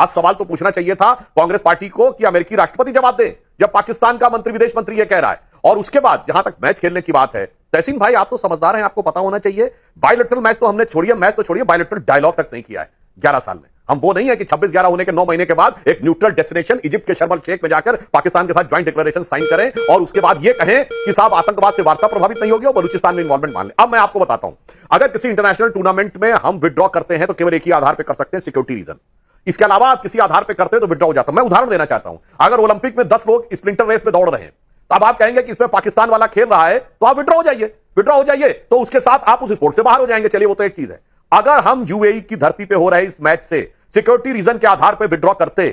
आज सवाल तो पूछना चाहिए था कांग्रेस पार्टी को कि अमेरिकी राष्ट्रपति जवाब दे जब पाकिस्तान का मंत्री विदेश मंत्री यह कह रहा है। और उसके बाद जहां तक मैच खेलने की बात है, तहसीन भाई आप तो समझदार हैं, आपको पता होना चाहिए बायलैटरल मैच तो हमने छोड़िए, मैच तो छोड़िए, बायलैटरल डायलॉग तक नहीं किया है 11 साल में। हम वो नहीं है कि 26/11 होने के 9 महीने के बाद एक न्यूट्रल डेस्टिनेशन इजिप्ट के शर्म शेख में जाकर पाकिस्तान के साथ ज्वाइंट डिक्लेरेशन साइन करें और उसके बाद ये कहें कि साहब आतंकवाद से वार्ता प्रभावित नहीं होगी और बलूचिस्तान में इन्वॉल्वमेंट मान लें। अब मैं आपको बताता हूं, अगर किसी इंटरनेशनल टूर्नामेंट में हम विड्रॉ करते हैं तो केवल एक ही आधार पर कर सकते हैं, सिक्योरिटी रीजन। इसके अलावा आप किसी आधार पर करते हैं तो विड्रॉ हो जाता है। मैं उदाहरण देना चाहता हूं, अगर ओलंपिक में 10 लोग स्प्रिंटर रेस में दौड़ रहे हैं, अब आप कहेंगे कि इसमें पाकिस्तान वाला खेल रहा है तो आप विड्रॉ हो जाइए, विड्रॉ हो जाइए, तो उसके साथ आप उस स्पोर्ट से बाहर हो जाएंगे। चलिए वो तो एक चीज है। अगर हम यूएई की धरती पे हो रहे इस मैच से सिक्योरिटी रीजन के आधार पर विड्रॉ करते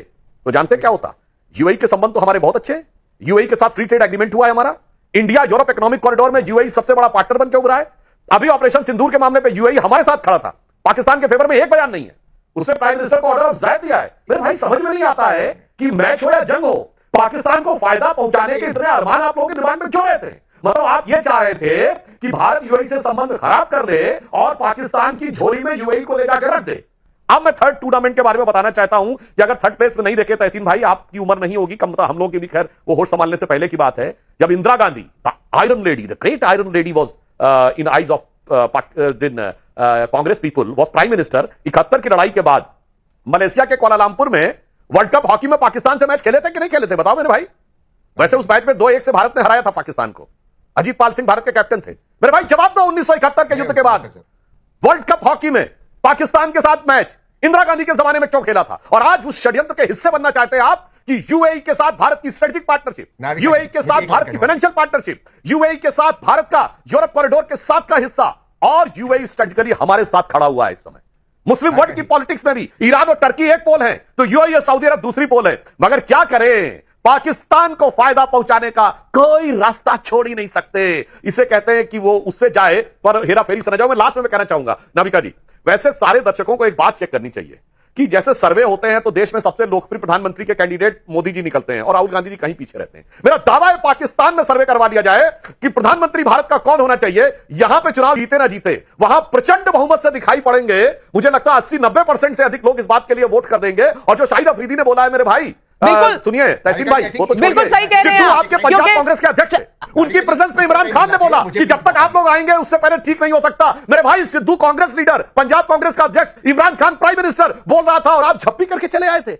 तो जानते क्या होता? यूएई के संबंध तो हमारे बहुत अच्छे हैं, यूएई के साथ फ्री ट्रेड एग्रीमेंट हुआ है हमारा, इंडिया यूरोप इकोनॉमिक कॉरिडोर में यूएई सबसे बड़ा पार्टनर बनकर उभरा है। अभी ऑपरेशन सिंदूर के मामले पर यूएई हमारे साथ खड़ा था, पाकिस्तान के फेवर में एक बयान नहीं है, उसने प्राइम मिनिस्टर को ऑर्डर ऑफ जायद दिया है। मेरे भाई समझ में नहीं आता है कि मैच हो या जंग हो, पाकिस्तान को फायदा पहुंचाने के इतने अरमान आप लोगों के दिमाग में क्यों रहते हैं? मतलब आप ये चाह रहे थे कि भारत यूएई से संबंध खराब कर दे और पाकिस्तान की झोली में यूएई को ले जाकर रख दे। अब मैं थर्ड टूर्नामेंट के बारे में बताना चाहता हूं कि अगर थर्ड प्लेस में नहीं देखे तहसीन भाई, आपकी उम्र नहीं होगी कम, हम लोगों की भी, खैर वो होश संभालने से पहले की बात है, जब Indira Gandhi iron lady, the great iron lady was in eyes of Congress people was prime minister, 71 की लड़ाई के बाद मलेशिया के कुआलालंपुर में वर्ल्ड कप हॉकी में पाकिस्तान से मैच खेले थे कि नहीं खेले थे? बताओ मेरे भाई। वैसे उस मैच में 2-1 से भारत ने हराया था पाकिस्तान को, अजीत पाल सिंह भारत के कैप्टन थे। मेरे भाई जवाब दो, 1971 के युद्ध के बाद वर्ल्ड कप हॉकी में पाकिस्तान के साथ मैच इंदिरा गांधी के जमाने में क्यों खेला था? और आज उस षड्यंत्र के हिस्से बनना चाहते हैं आप कि यूएई के साथ भारत की स्ट्रेटेजिक पार्टनरशिप, यूएई के साथ भारत की फाइनेंशियल पार्टनरशिप, यूएई के साथ भारत का यूरोप कॉरिडोर के साथ का हिस्सा, और यूएई स्ट्रेटेजिकली हमारे साथ खड़ा हुआ है इस समय। मुस्लिम वर्ल्ड की पॉलिटिक्स में भी ईरान और टर्की एक पोल है तो यूएई और सऊदी अरब दूसरी पोल है। मगर क्या करें, पाकिस्तान को फायदा पहुंचाने का कोई रास्ता छोड़ ही नहीं सकते। इसे कहते हैं कि वो उससे जाए पर हेरा फेरी से न जाओ। मैं लास्ट में कहना चाहूंगा नाविका जी, वैसे सारे दर्शकों को एक बात चेक करनी चाहिए कि जैसे सर्वे होते हैं तो देश में सबसे लोकप्रिय प्रधानमंत्री के कैंडिडेट मोदी जी निकलते हैं और राहुल गांधी जी कहीं पीछे रहते हैं। मेरा दावा है पाकिस्तान में सर्वे करवा दिया जाए कि प्रधानमंत्री भारत का कौन होना चाहिए, यहां पे चुनाव जीते ना जीते, वहां प्रचंड बहुमत से दिखाई पड़ेंगे। मुझे लगता है 80-90% से अधिक लोग इस बात के लिए वोट कर देंगे। और जो शाहिद अफरीदी ने बोला है मेरे भाई, सुनिए तहसीन भाई, वो तो बिल्कुल सही कह रहे हैं आपके पंजाब कांग्रेस के अध्यक्ष, उनकी प्रेजेंस में इमरान खान ने बोला कि जब तक आप लोग आएंगे उससे पहले ठीक नहीं हो सकता। मेरे भाई सिद्धू कांग्रेस लीडर, पंजाब कांग्रेस का अध्यक्ष, इमरान खान प्राइम मिनिस्टर बोल रहा था और आप झप्पी करके चले आए थे।